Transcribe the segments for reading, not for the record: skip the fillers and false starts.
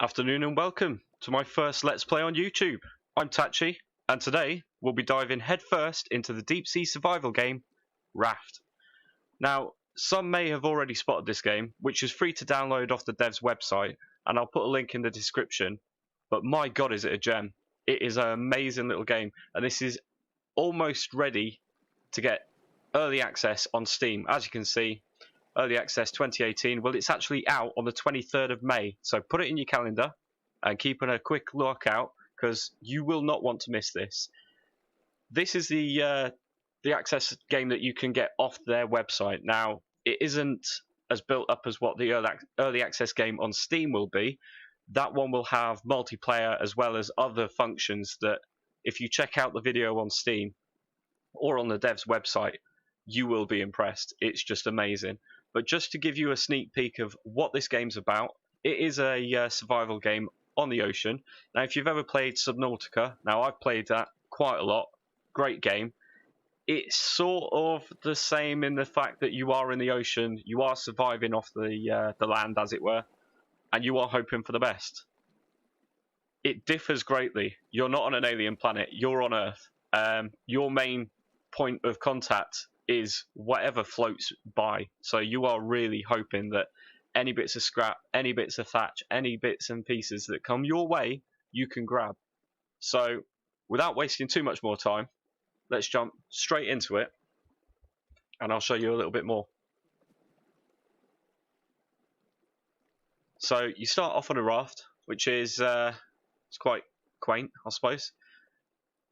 Afternoon and welcome to my first Let's Play on YouTube. I'm Tachi, and today we'll be diving headfirst into the deep sea survival game, Raft. Now, some may have already spotted this game, which is free to download off the dev's website, and I'll put a link in the description, but my god is it a gem. It is an amazing little game, and this is almost ready to get early access on Steam. As you can see, Early Access 2018. Well, it's actually out on the 23rd of May. So put it in your calendar and keep a quick look out because you will not want to miss this. This is the access game that you can get off their website. Now, it isn't as built up as what the early access game on Steam will be. That one will have multiplayer as well as other functions that if you check out the video on Steam or on the dev's website, you will be impressed. It's just amazing. But just to give you a sneak peek of what this game's about, it is a survival game on the ocean. Now, if you've ever played Subnautica, now I've played that quite a lot. Great game. It's sort of the same in the fact that you are in the ocean, you are surviving off the land, as it were, and you are hoping for the best. It differs greatly. You're not on an alien planet. You're on Earth. Your main point of contact is whatever floats by. So you are really hoping that any bits of scrap, any bits of thatch, any bits and pieces that come your way, you can grab. So without wasting too much more time, let's jump straight into it and I'll show you a little bit more. So you start off on a raft, which is it's quite quaint, I suppose.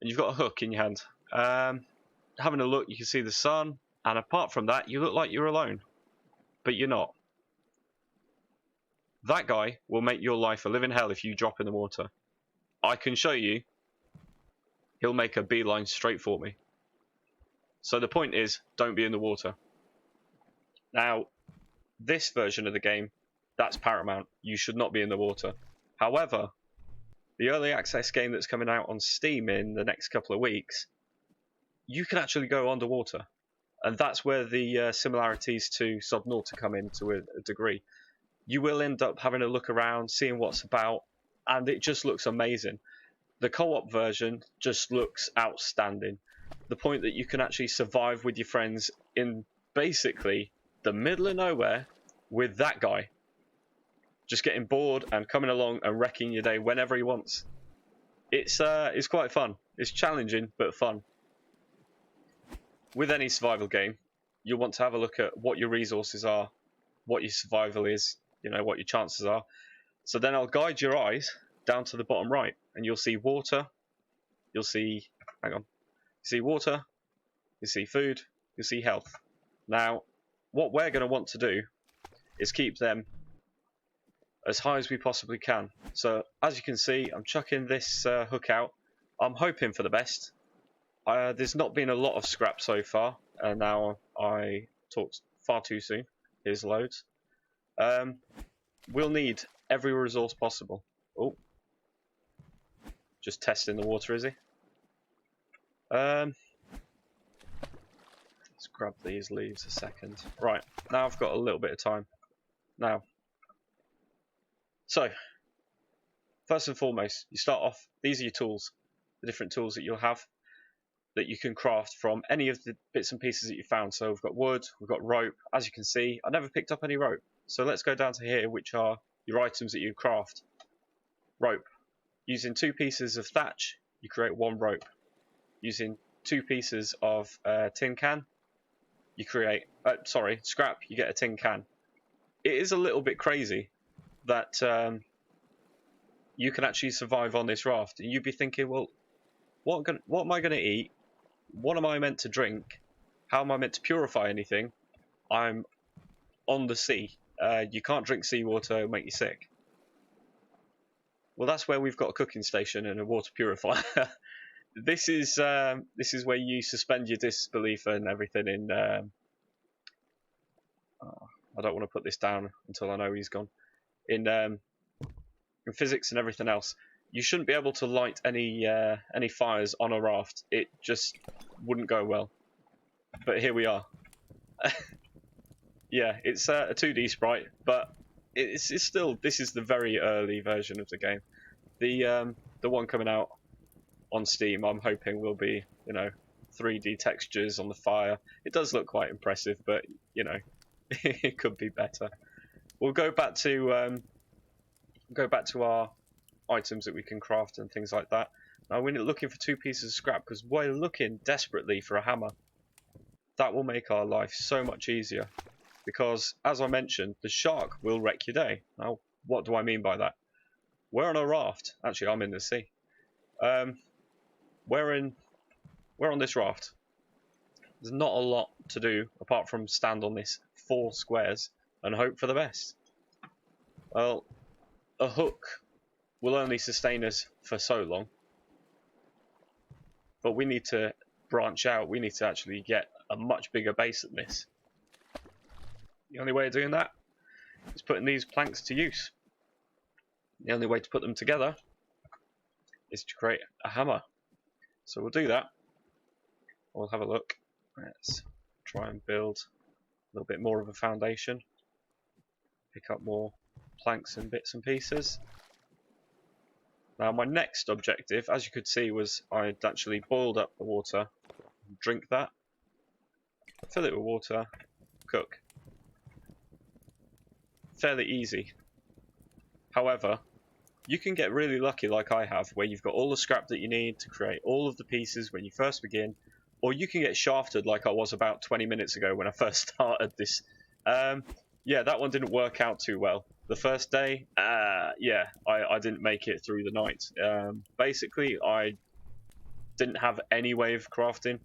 And you've got a hook in your hand. Having a look, you can see the sun, and apart from that, you look like you're alone, but you're not. That guy will make your life a living hell if you drop in the water. I can show you, he'll make a beeline straight for me. So the point is, don't be in the water. Now, this version of the game, that's paramount. You should not be in the water. However, the early access game that's coming out on Steam in the next couple of weeks, you can actually go underwater. And that's where the similarities to Subnautica come in to a degree. You will end up having a look around, seeing what's about, and it just looks amazing. The co-op version just looks outstanding. The point that you can actually survive with your friends in basically the middle of nowhere with that guy. Just getting bored and coming along and wrecking your day whenever he wants. It's quite fun. It's challenging, but fun. With any survival game, you'll want to have a look at what your resources are, what your survival is, you know, what your chances are. So then I'll guide your eyes down to the bottom right, and you'll see water, you'll see, you see water, you'll see food, you'll see health. Now, what we're going to want to do is keep them as high as we possibly can. So, as you can see, I'm chucking this hook out. I'm hoping for the best. There's not been a lot of scrap so far, and now I talked far too soon. Here's loads. We'll need every resource possible. Oh, just testing the water, is he? Let's grab these leaves a second. Right, now I've got a little bit of time. Now, so first and foremost, you start off. These are your tools, the different tools that you'll have, that you can craft from any of the bits and pieces that you found. So we've got wood, we've got rope. As you can see, I never picked up any rope. So let's go down to here, which are your items that you craft. Rope. Using 2 pieces of thatch, you create 1 rope. Using 2 pieces of tin can, you create, scrap, you get a tin can. It is a little bit crazy that you can actually survive on this raft. And you'd be thinking, well, what am I going to eat? What am I meant to drink? How am I meant to purify anything? I'm on the sea. You can't drink seawater, it'll make you sick. Well, that's where we've got a cooking station and a water purifier. This is where you suspend your disbelief and everything in... I don't want to put this down until I know he's gone. In physics and everything else. You shouldn't be able to light any fires on a raft. It just wouldn't go well. But here we are. Yeah, it's a 2D sprite, but it's still, this is the very early version of the game. The one coming out on Steam, I'm hoping will be, you know, 3D textures on the fire. It does look quite impressive, but you know, it could be better. We'll go back to our items that we can craft and things like that. Now we're looking for 2 pieces of scrap because we're looking desperately for a hammer. That will make our life so much easier because, as I mentioned, the shark will wreck your day. Now, what do I mean by that? We're on a raft. Actually, I'm in the sea. We're on this raft. There's not a lot to do apart from stand on this 4 squares and hope for the best. Well, a hook will only sustain us for so long, but we need to branch out. We need to actually get a much bigger base than this. The only way of doing that is putting these planks to use. The only way to put them together is to create a hammer. So we'll do that. We'll have a look. Let's try and build a little bit more of a foundation. Pick up more planks and bits and pieces. Now my next objective, as you could see, was I'd actually boiled up the water, drink that, fill it with water, cook. Fairly easy. However, you can get really lucky like I have, where you've got all the scrap that you need to create all of the pieces when you first begin, or you can get shafted like I was about 20 minutes ago when I first started this. Yeah, that one didn't work out too well. The first day, yeah, I didn't make it through the night. Basically, I didn't have any way of crafting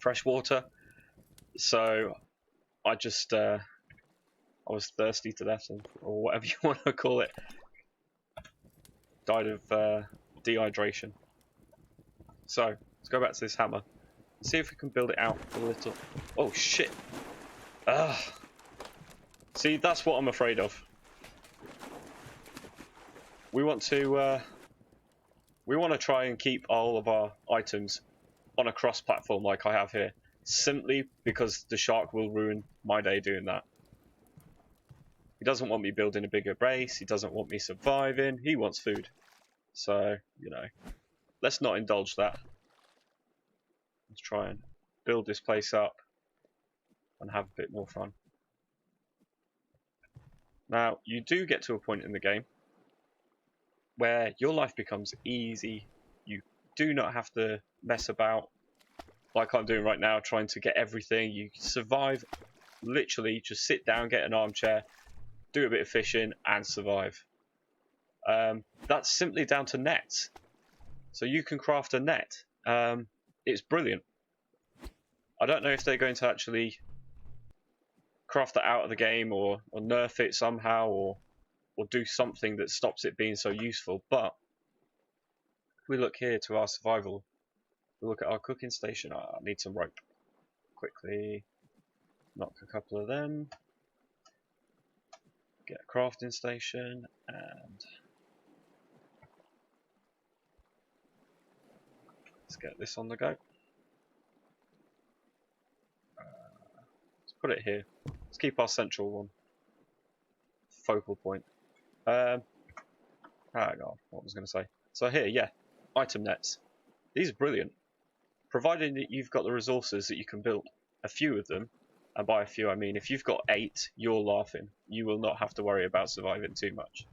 fresh water, so I just I was thirsty to death, or whatever you want to call it. Died of dehydration. So let's go back to this hammer and see if we can build it out a little. Oh shit! See, that's what I'm afraid of. We want to try and keep all of our items on a cross-platform like I have here, simply because the shark will ruin my day doing that. He doesn't want me building a bigger base. He doesn't want me surviving. He wants food. So, you know, let's not indulge that. Let's try and build this place up and have a bit more fun. Now, you do get to a point in the game where your life becomes easy. You do not have to mess about like I'm doing right now, trying to get everything. You survive, literally just sit down, get an armchair, do a bit of fishing and survive. That's simply down to nets. So you can craft a net. It's brilliant. I don't know if they're going to actually craft that out of the game or nerf it somehow or do something that stops it being so useful, but if we look here to our survival, we look at our cooking station. I need some rope. Quickly knock a couple of them. Get a crafting station and let's get this on the go. Let's put it here. Let's keep our central one. Focal point. Hang on, what was I going to say? So here, yeah, item nets. These are brilliant. Provided that you've got the resources that you can build a few of them, and by a few I mean if you've got 8, you're laughing. You will not have to worry about surviving too much.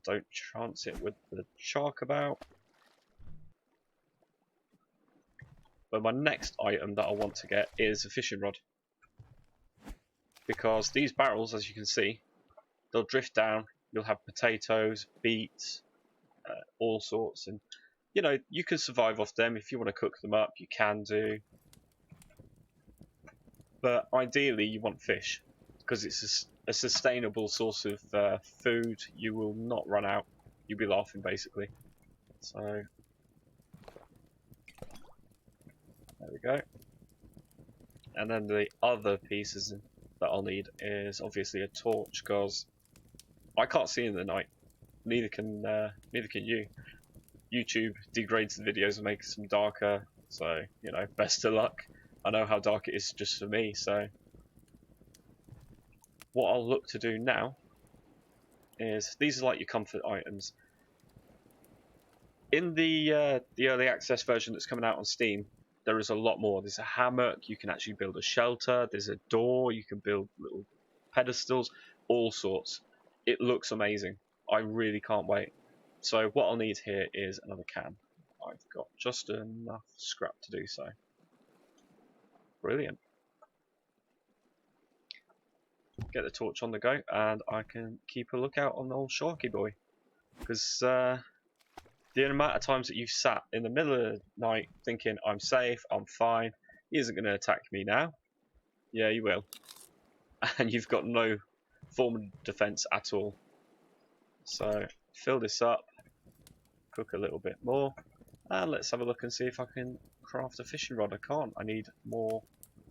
Don't chance it with the shark about. But my next item that I want to get is a fishing rod. Because these barrels, as you can see, they'll drift down. You'll have potatoes, beets, all sorts, and you know you can survive off them. If you want to cook them up, you can do. But ideally, you want fish because it's a sustainable source of food. You will not run out. You'll be laughing basically. So there we go. And then the other pieces that I'll need is obviously a torch because I can't see in the night. Neither can you. YouTube degrades the videos and makes them darker. So you know, best of luck. I know how dark it is just for me. So what I'll look to do now is, these are like your comfort items. In the early access version that's coming out on Steam, there is a lot more. There's a hammock, you can actually build a shelter, there's a door, you can build little pedestals, all sorts. It looks amazing. I really can't wait. So what I'll need here is another can. I've got just enough scrap to do so. Brilliant. Get the torch on the go, and I can keep a lookout on the old Sharky boy. Because the amount of times that you've sat in the middle of the night thinking, I'm safe, I'm fine, he isn't going to attack me now. Yeah, he will. And you've got no form of defense at all. So, fill this up, cook a little bit more, and let's have a look and see if I can craft a fishing rod. I can't, I need more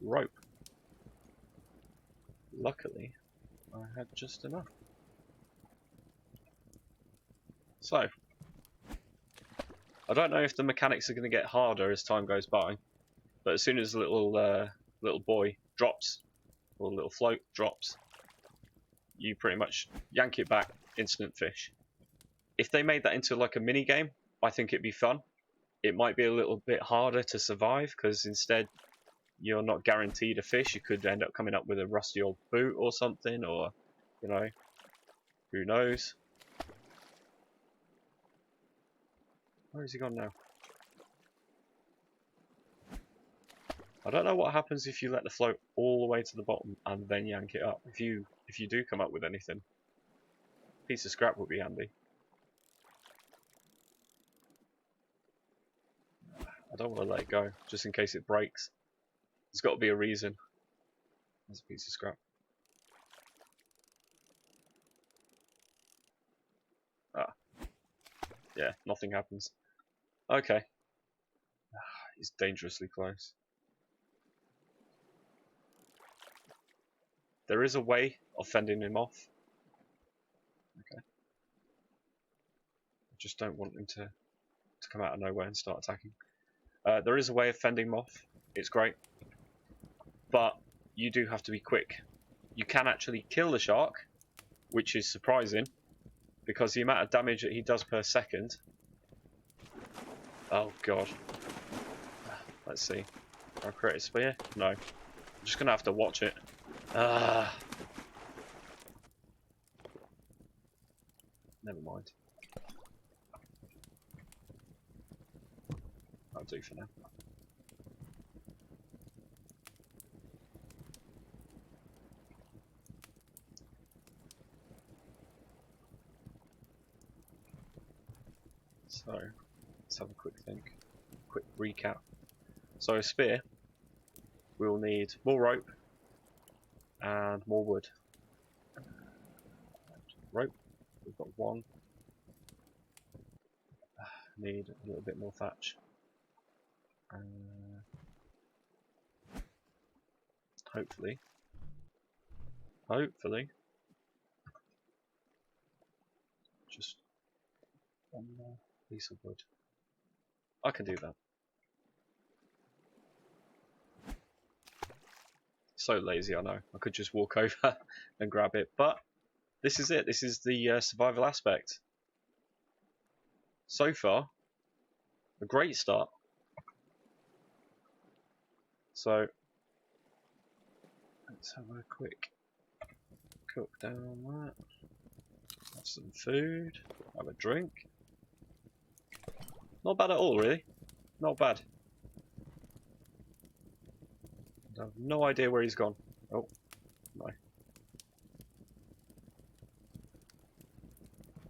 rope. Luckily, I had just enough. So, I don't know if the mechanics are going to get harder as time goes by, but as soon as the little boy drops, or little float drops, you pretty much yank it back, instant fish. If they made that into like a mini game, I think it'd be fun. It might be a little bit harder to survive because instead you're not guaranteed a fish. You could end up coming up with a rusty old boot or something, or you know, who knows. Where has he gone now? I don't know what happens if you let the float all the way to the bottom and then yank it up. If you do come up with anything, a piece of scrap would be handy. I don't want to let it go, just in case it breaks. There's got to be a reason. There's a piece of scrap. Ah, yeah, nothing happens. Okay. He's dangerously close. There is a way of fending him off. Okay. I just don't want him to come out of nowhere and start attacking. There is a way of fending him off. It's great. But you do have to be quick. You can actually kill the shark, which is surprising, because the amount of damage that he does per second. Oh god. Let's see. Can I create a spear? No. I'm just going to have to watch it. Never mind. I'll do for now. So, let's have a quick think. Quick recap. So a spear, we will need more rope and more wood. Rope, we've got one. Need a little bit more thatch. Hopefully, just one more piece of wood. I can do that. So lazy, I know. I could just walk over and grab it, but this is it. This is the survival aspect. So far, a great start. So, let's have a quick cook down that. Have some food. Have a drink. Not bad at all, really. Not bad. I have no idea where he's gone. Oh, no.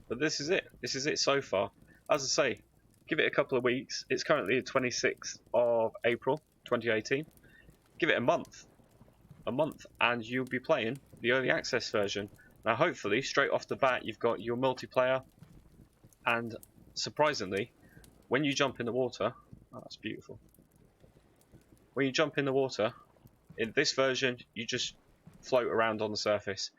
But this is it. This is it so far. As I say, give it a couple of weeks. It's currently the 26th of April, 2018. Give it a month, and you'll be playing the early access version. Now, hopefully, straight off the bat, you've got your multiplayer, and surprisingly, when you jump in the water, oh, that's beautiful. When you jump in the water, in this version, you just float around on the surface.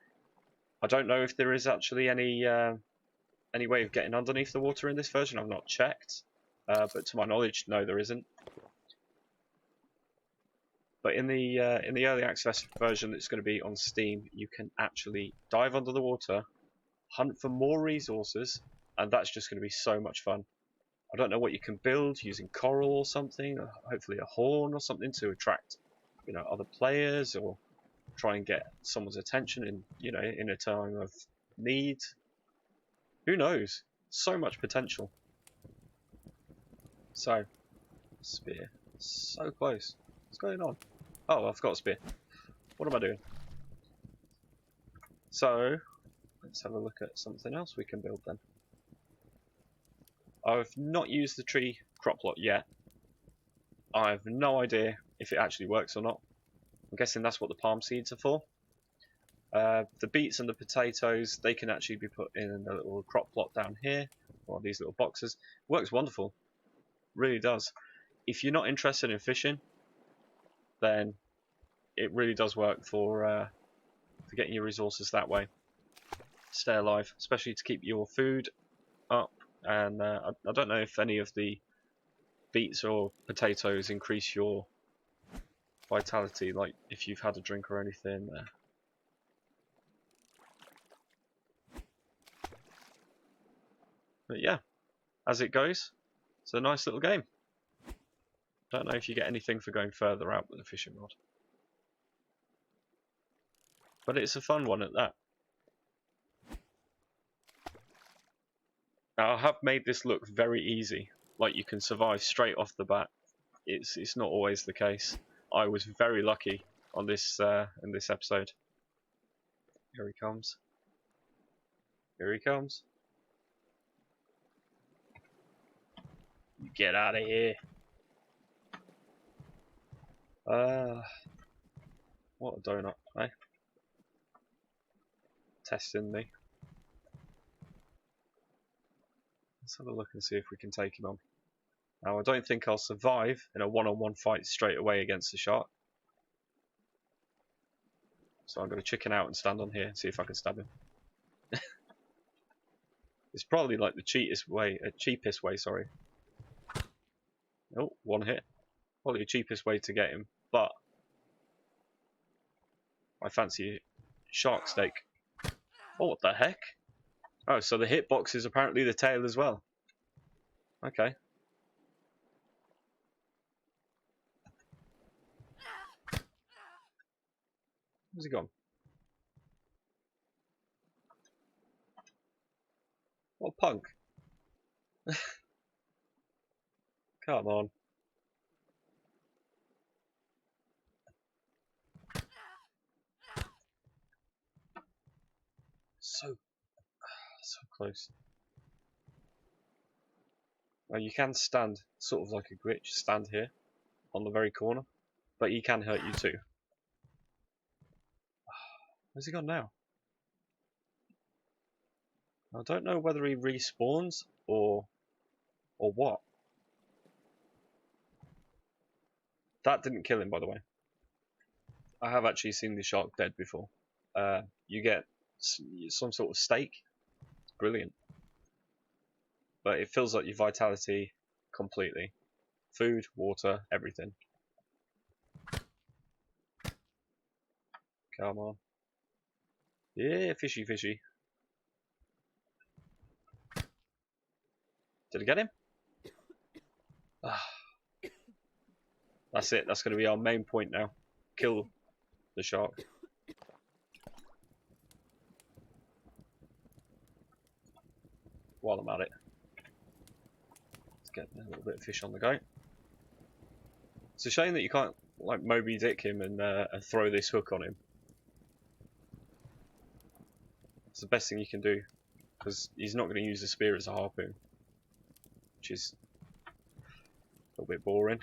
I don't know if there is actually any way of getting underneath the water in this version. I've not checked, but to my knowledge, no, there isn't. But in the early access version that's going to be on Steam, you can actually dive under the water, hunt for more resources, and that's just going to be so much fun. I don't know what you can build using coral or something, or hopefully a horn or something to attract, other players, or try and get someone's attention in a time of need. Who knows? So much potential. So, spear. So close. What's going on? Oh, I've got a spear. What am I doing? So, let's have a look at something else we can build then. I've not used the tree crop plot yet. I have no idea if it actually works or not. I'm guessing that's what the palm seeds are for. The beets and the potatoes, they can actually be put in a little crop plot down here, or these little boxes. Works wonderful. Really does. If you're not interested in fishing, then it really does work for getting your resources that way. Stay alive, especially to keep your food up. And I don't know if any of the beets or potatoes increase your vitality, like if you've had a drink or anything. But yeah, as it goes, it's a nice little game. Don't know if you get anything for going further out with the fishing rod, but it's a fun one at that. Now, I have made this look very easy, like you can survive straight off the bat. It's not always the case. I was very lucky on this in this episode. Here he comes. Here he comes. Get out of here. What a donut, eh? Testing me. Let's have a look and see if we can take him on. Now, I don't think I'll survive in a one-on-one fight straight away against the shark. So I'm going to chicken out and stand on here and see if I can stab him. It's probably like the cheapest way, sorry. Oh, one hit. Probably the cheapest way to get him, but I fancy shark steak. Oh, what the heck? Oh, so the hitbox is apparently the tail as well. Okay. Where's he gone? What a punk. Come on. So close. Now you can stand, sort of like a glitch, stand here on the very corner, but he can hurt you too. Where's he gone now? I don't know whether he respawns or what. That didn't kill him, by the way. I have actually seen the shark dead before. You get some sort of steak. It's brilliant. But it fills up your vitality completely. Food, water, everything. Come on. Yeah, fishy, fishy. Did I get him? That's it. That's going to be our main point now. Kill the shark. While I'm at it. Let's get a little bit of fish on the go. It's a shame that you can't like Moby Dick him and throw this hook on him. It's the best thing you can do, because he's not going to use the spear as a harpoon, which is a little bit boring.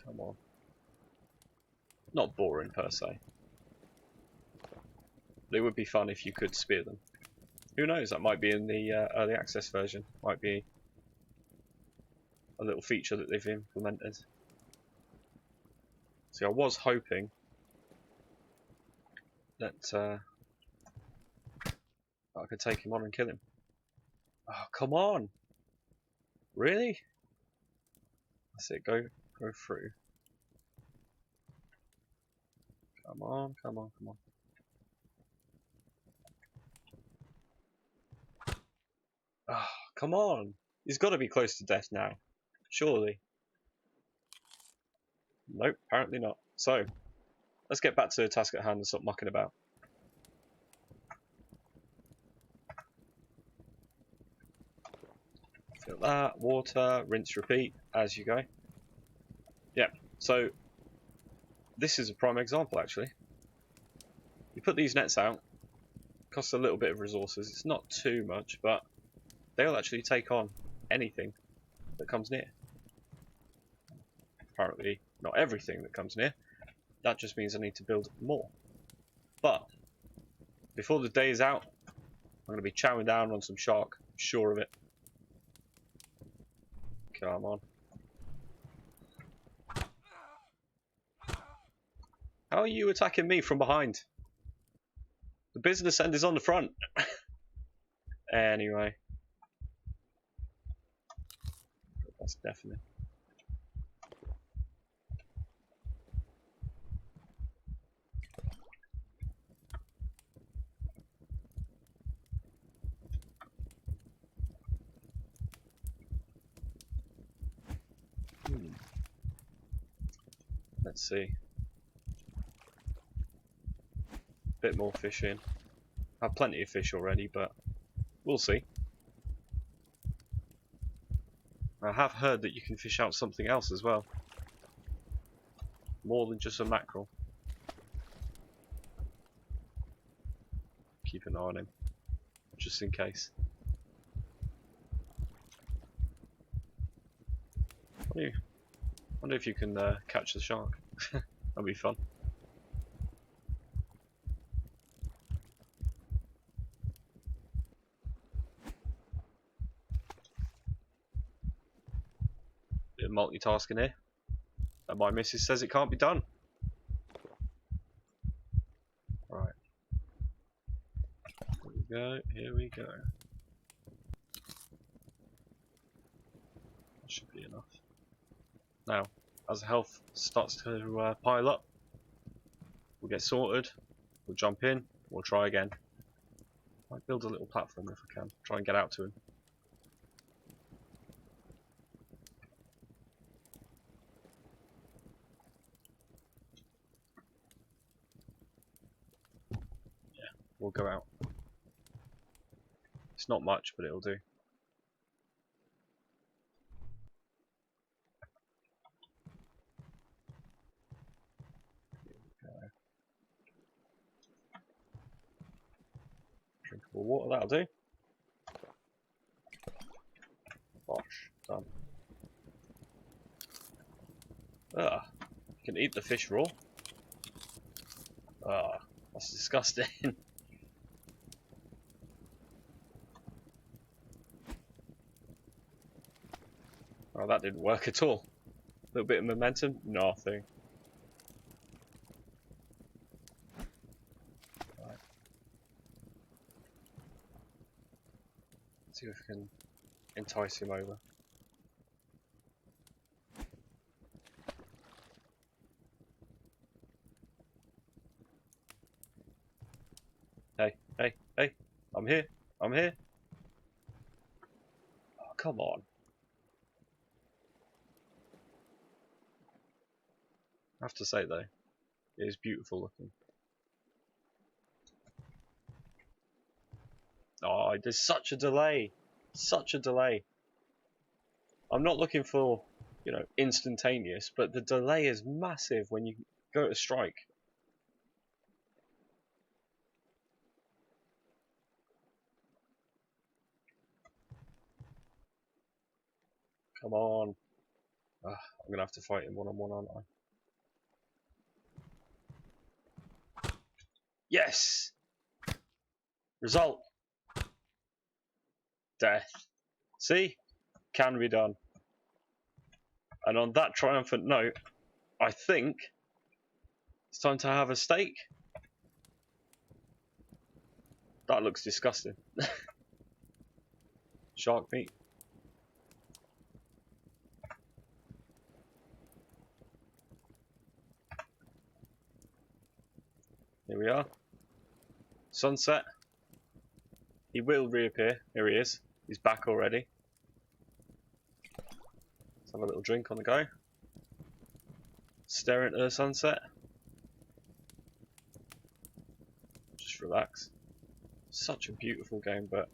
Come on. Not boring per se. But it would be fun if you could spear them. Who knows, that might be in the early access version. Might be a little feature that they've implemented. See, I was hoping that I could take him on and kill him. Oh, come on. Really? That's it. Go through. Come on, come on, come on. Oh, come on. He's got to be close to death now. Surely. Nope, apparently not. So, let's get back to the task at hand and stop mucking about. Fill that, water, rinse, repeat, as you go. Yeah, so this is a prime example actually. You put these nets out, costs a little bit of resources, it's not too much, but they'll actually take on anything that comes near. Apparently not everything that comes near, that just means I need to build more. But before the day is out, I'm going to be chowing down on some shark, I'm sure of it. Come on. How are you attacking me from behind? The business end is on the front. Anyway. That's definite. Let's see. Bit more fishing. I have plenty of fish already, but we'll see. I have heard that you can fish out something else as well. More than just a mackerel. Keep an eye on him, just in case. Wonder if you can catch the shark. That'd be fun. Bit of multitasking here. And my missus says it can't be done. Right. Here we go, here we go. That should be enough. Now, as the health starts to pile up, we'll get sorted, we'll jump in, we'll try again. Might build a little platform if I can, try and get out to him. Yeah, we'll go out. It's not much, but it'll do. Drinkable water, that'll do. Bosh, done. Ugh, you can eat the fish raw. Ugh, that's disgusting. Oh, that didn't work at all. A little bit of momentum, nothing. Right. See if we can entice him over. Hey, hey, hey, I'm here, I'm here. Oh, come on. I have to say though, it is beautiful looking. Oh, there's such a delay. Such a delay. I'm not looking for, you know, instantaneous, but the delay is massive when you go to strike. Come on. I'm gonna have to fight him one-on-one, aren't I? Yes! Result! Death. See? Can be done. And on that triumphant note, I think it's time to have a steak. That looks disgusting. shark meat. Here we are. Sunset. He will reappear. Here he is. He's back already. Let's have a little drink on the go. Stare into the sunset. Just relax. Such a beautiful game, but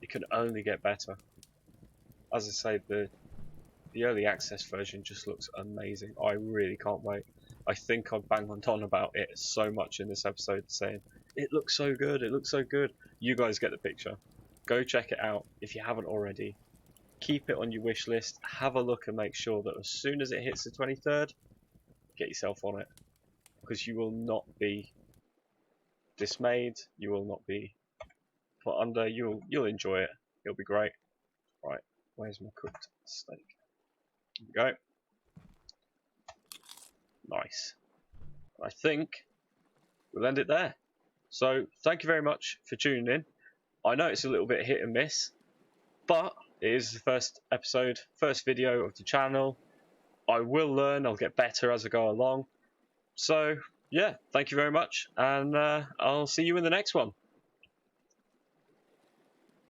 it can only get better. As I say, the early access version just looks amazing. I really can't wait. I think I've banged on about it so much in this episode, saying it looks so good, it looks so good. You guys get the picture. Go check it out if you haven't already. Keep it on your wish list. Have a look and make sure that as soon as it hits the 23rd, get yourself on it, because you will not be dismayed. You will not be put under. You'll enjoy it. It'll be great. Right, where's my cooked steak? There we go. Nice. I think we'll end it there. So thank you very much for tuning in. I know it's a little bit hit and miss, but it is the first episode, first video of the channel. I will learn, I'll get better as I go along. So yeah, thank you very much, and I'll see you in the next one.